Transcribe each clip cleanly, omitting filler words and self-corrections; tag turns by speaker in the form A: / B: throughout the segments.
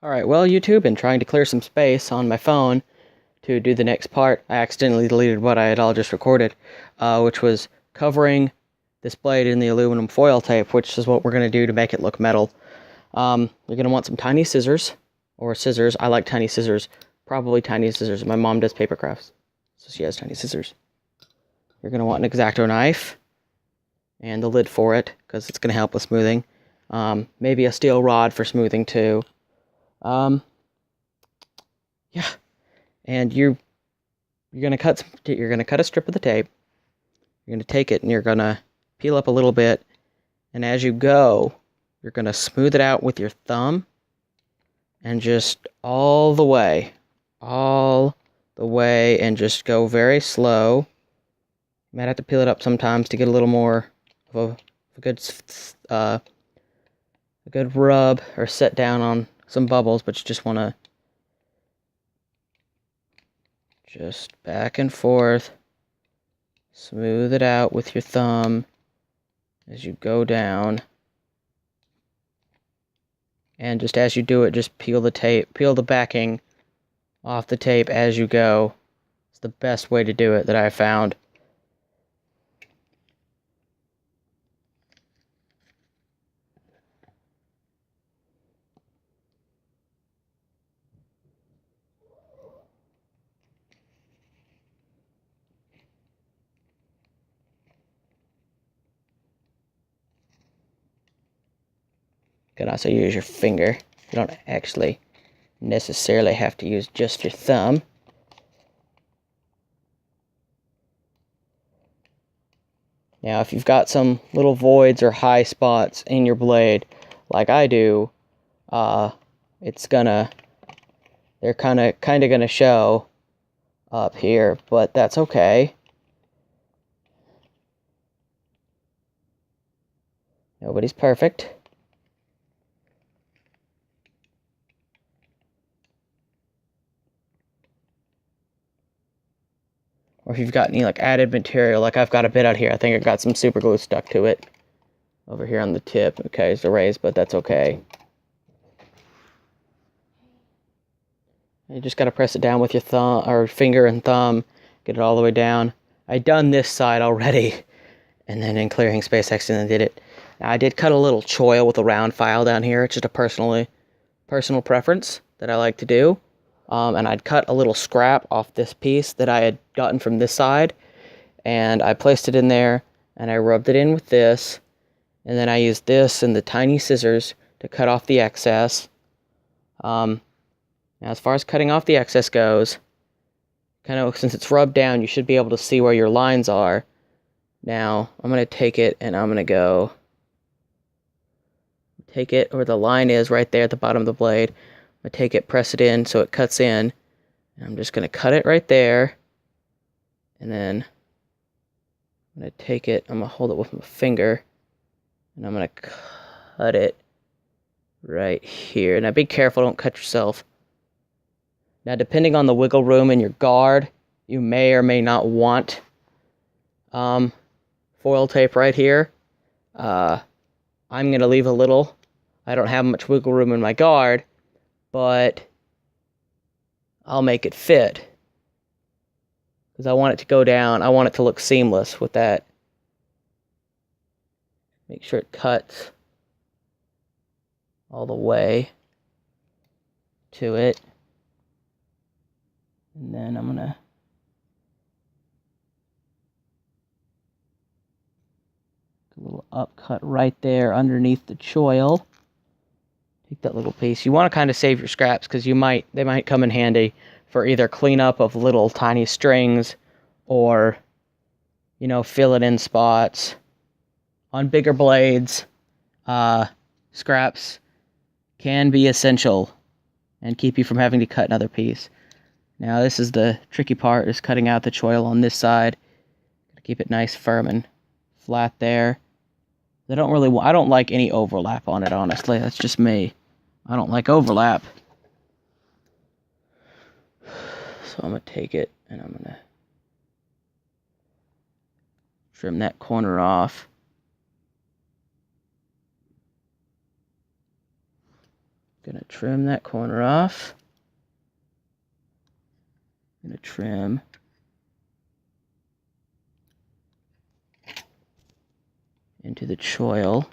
A: Alright, well, YouTube, in trying to clear some space on my phone to do the next part, I accidentally deleted what I had all just recorded, which was covering this blade in the aluminum foil tape, which is what we're going to do to make it look metal. You're going to want some tiny scissors, or scissors. I like tiny scissors, probably tiny scissors. My mom does paper crafts, so she has tiny scissors. You're going to want an X-Acto knife, and the lid for it, because it's going to help with smoothing. Maybe a steel rod for smoothing too. Yeah, and you're gonna cut a strip of the tape. You're gonna take it and you're gonna peel up a little bit, and as you go, you're gonna smooth it out with your thumb, and just all the way, and just go very slow. You might have to peel it up sometimes to get a little more of a good rub or set down on some bubbles, but you just want to just back and forth, smooth it out with your thumb as you go down. And just as you do it, just peel the backing off the tape as you go. It's the best way to do it that I found. You can also use your finger. You don't actually necessarily have to use just your thumb. Now, if you've got some little voids or high spots in your blade, like I do, they're kind of gonna show up here, but that's okay. Nobody's perfect. Or if you've got any like added material, like I've got a bit out here, I think I've got some super glue stuck to it over here on the tip. Okay, it's erased, but that's okay. You just gotta press it down with your thumb or finger and thumb, get it all the way down. I'd done this side already, and then in clearing space, I accidentally did it. Now, I did cut a little choil with a round file down here. It's just a personal preference that I like to do. And I'd cut a little scrap off this piece that I had gotten from this side, and I placed it in there, and I rubbed it in with this, and then I used this and the tiny scissors to cut off the excess. Now, as far as cutting off the excess goes, kind of since it's rubbed down, you should be able to see where your lines are. Now, I'm going to take it and I'm going to take it where the line is right there at the bottom of the blade. I'm going to take it, press it in so it cuts in. And I'm just going to cut it right there. And then I'm going to take it, I'm going to hold it with my finger. And I'm going to cut it right here. Now be careful, don't cut yourself. Now, depending on the wiggle room in your guard, you may or may not want foil tape right here. I'm going to leave a little. I don't have much wiggle room in my guard, but I'll make it fit. Because I want it to go down. I want it to look seamless with that. Make sure it cuts all the way to it. And then I'm going to a little upcut right there underneath the choil. Take that little piece. You want to kind of save your scraps because they might come in handy for either cleanup of little tiny strings or, fill it in spots. On bigger blades, scraps can be essential and keep you from having to cut another piece. Now, this is the tricky part, is cutting out the choil on this side. Keep it nice, firm, and flat there. I don't like any overlap on it, honestly. That's just me. I don't like overlap. So I'm going to take it, and I'm going to trim that corner off. Gonna trim that corner off. Gonna trim into the choil.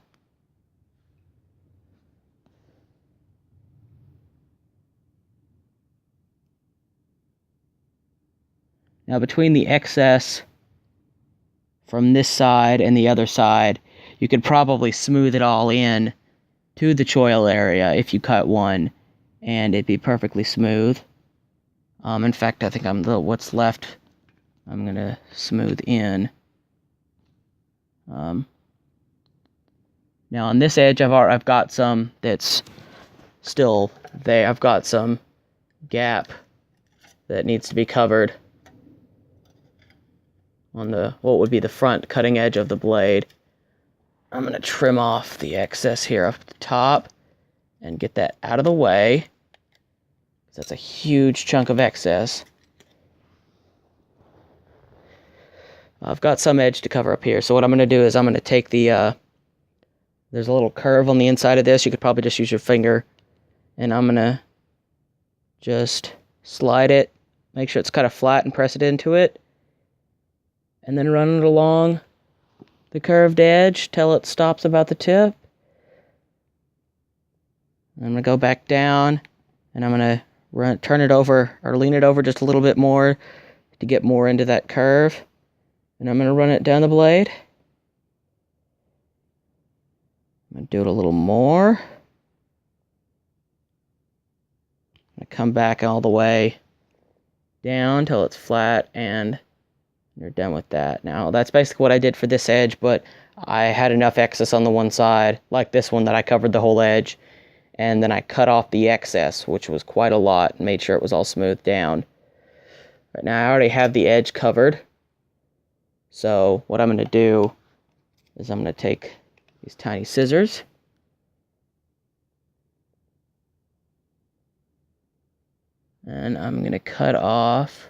A: Now between the excess from this side and the other side, you could probably smooth it all in to the choil area if you cut one, and it'd be perfectly smooth. In fact, I think what's left I'm gonna smooth in. Now on this edge, I've got some that's still there. I've got some gap that needs to be covered on what would be the front cutting edge of the blade. I'm gonna trim off the excess here up the top and get that out of the way. That's a huge chunk of excess. I've got some edge to cover up here, so what I'm gonna do is I'm gonna take the there's a little curve on the inside of this. You could probably just use your finger, and I'm gonna just slide it, make sure it's kind of flat, and press it into it, and then run it along the curved edge till it stops about the tip. I'm gonna go back down, and I'm gonna turn it over or lean it over just a little bit more to get more into that curve, and I'm gonna run it down the blade. I'm gonna do it a little more. I'm gonna come back all the way down till it's flat, and you're done with that. Now that's basically what I did for this edge, but I had enough excess on the one side, like this one, that I covered the whole edge, and then I cut off the excess, which was quite a lot, and made sure it was all smoothed down. Right now I already have the edge covered, so what I'm gonna do is I'm gonna take these tiny scissors, and I'm gonna cut off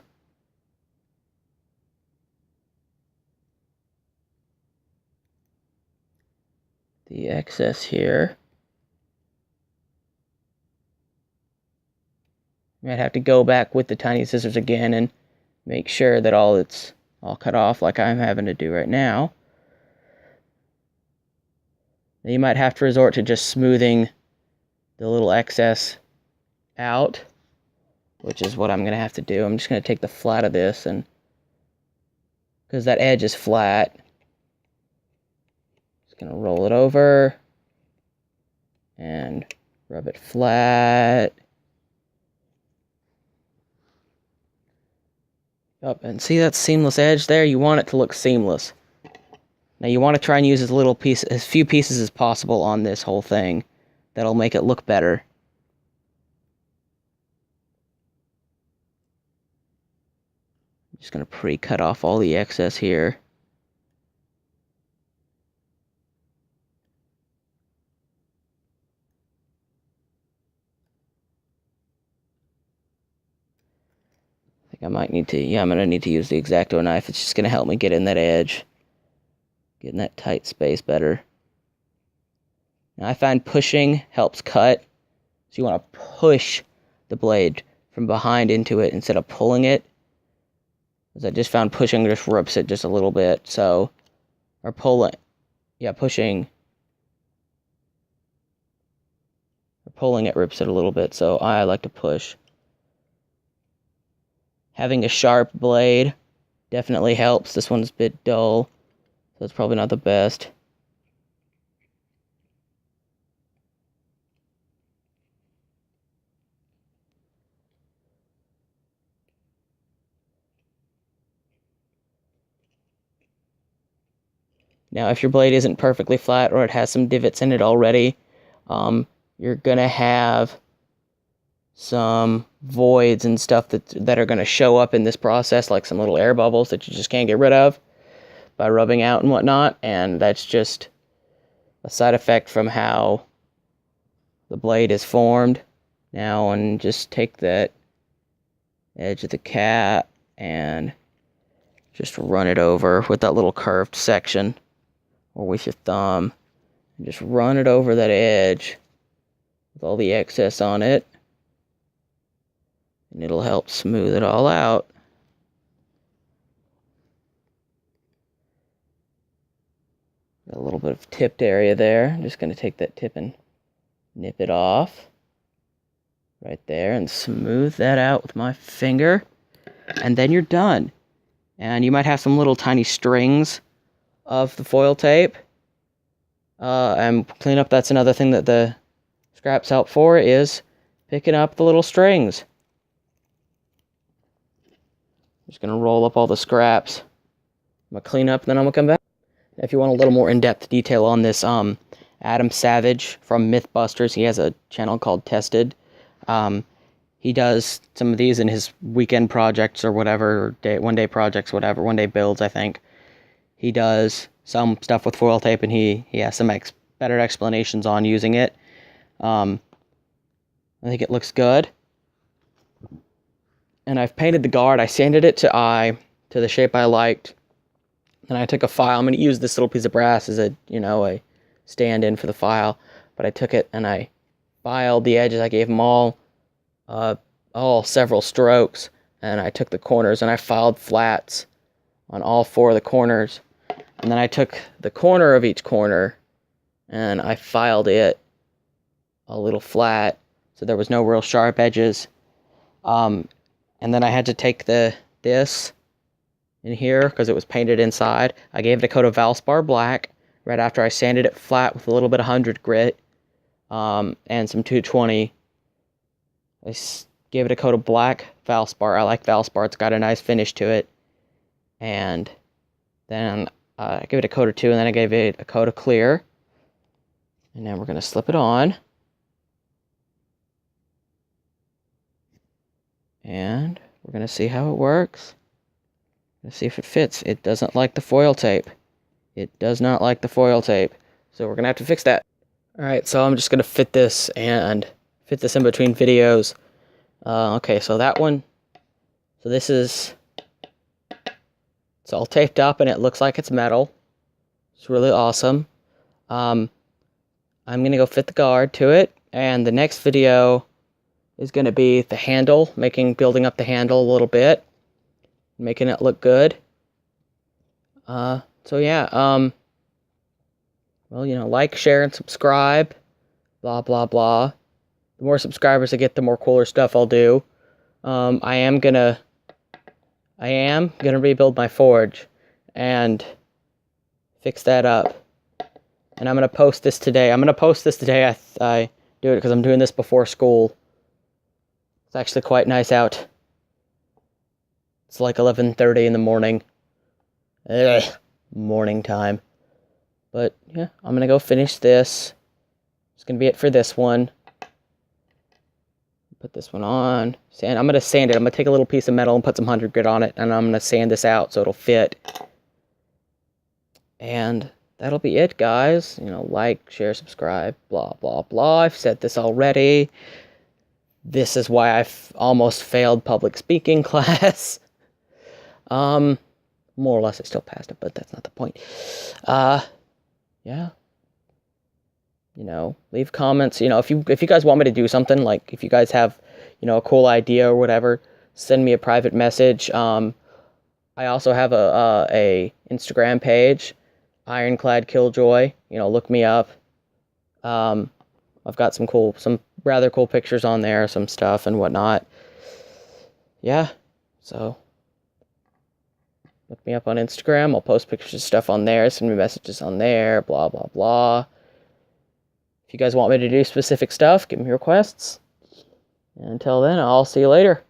A: the excess here. You might have to go back with the tiny scissors again and make sure that it's all cut off like I'm having to do right now. Now you might have to resort to just smoothing the little excess out, which is what I'm going to have to do. I'm just going to take the flat of this, and because that edge is flat, just going to roll it over and rub it flat. Up, and see that seamless edge there? You want it to look seamless. Now you want to try and use as few pieces as possible on this whole thing. That'll make it look better. I'm just going to pre-cut off all the excess here. I think I might need to, I'm going to need to use the X-Acto knife. It's just going to help me get in that edge. Get in that tight space better. Now I find pushing helps cut. So you want to push the blade from behind into it instead of pulling it. Because I just found pushing just rips it just a little bit. So, or pulling. Yeah, pushing. Or pulling it rips it a little bit. So I like to push. Having a sharp blade definitely helps. This one's a bit dull, so it's probably not the best. Now, if your blade isn't perfectly flat or it has some divots in it already, you're going to have some voids and stuff that are going to show up in this process, like some little air bubbles that you just can't get rid of by rubbing out and whatnot, and that's just a side effect from how the blade is formed. Now, and just take that edge of the cap and just run it over with that little curved section, or with your thumb, and just run it over that edge with all the excess on it. And it'll help smooth it all out. Got a little bit of tipped area there. I'm just going to take that tip and nip it off. Right there, and smooth that out with my finger. And then you're done. And you might have some little tiny strings of the foil tape. And cleanup, that's another thing that the scraps help for, is picking up the little strings. I'm just going to roll up all the scraps. I'm going to clean up, and then I'm going to come back. If you want a little more in-depth detail on this, Adam Savage from Mythbusters, he has a channel called Tested. He does some of these in his weekend projects or whatever, one-day projects, whatever, one-day builds, I think. He does some stuff with foil tape, and he has some better explanations on using it. I think it looks good. And I've painted the guard. I sanded it to the shape I liked. And I took a file. I'm going to use this little piece of brass as a stand-in for the file. But I took it and I filed the edges. I gave them all several strokes. And I took the corners and I filed flats on all 4 of the corners. And then I took the corner of each corner and I filed it a little flat, so there was no real sharp edges. And then I had to take this in here, because it was painted inside. I gave it a coat of Valspar Black right after I sanded it flat with a little bit of 100 grit and some 220. I gave it a coat of black Valspar. I like Valspar. It's got a nice finish to it. And then I gave it a coat or 2, and then I gave it a coat of clear. And then we're going to slip it on. And we're going to see how it works. Let's see if it fits. It doesn't like the foil tape. It does not like the foil tape. So we're going to have to fix that. Alright, so I'm just going to fit this in between videos. Okay, so that one. So this is... It's all taped up and it looks like it's metal. It's really awesome. I'm going to go fit the guard to it. And the next video is going to be the handle, building up the handle a little bit, making it look good. So yeah, well, like, share, and subscribe, blah, blah, blah. The more subscribers I get, the more cooler stuff I'll do. I am gonna rebuild my forge and fix that up. And I'm gonna post this today. I do it because I'm doing this before school. It's actually quite nice out. It's like 11:30 in the morning. Morning time. But yeah, I'm gonna go finish this. It's gonna be it for this one. Put this one on. I'm gonna sand it. I'm gonna take a little piece of metal and put some 100 grit on it, and I'm gonna sand this out so it'll fit. And that'll be it, guys. Like, share, subscribe, blah, blah, blah. I've said this already. This is why I've almost failed public speaking class. More or less I still passed it, but that's not the point. Yeah. Leave comments. If you guys want me to do something, like if you guys have, a cool idea or whatever, send me a private message. I also have a Instagram page, Ironclad Killjoy. Look me up. I've got some rather cool pictures on there, some stuff and whatnot. Yeah, so look me up on Instagram. I'll post pictures of stuff on there, send me messages on there, blah, blah, blah. If you guys want me to do specific stuff, give me requests. And until then, I'll see you later.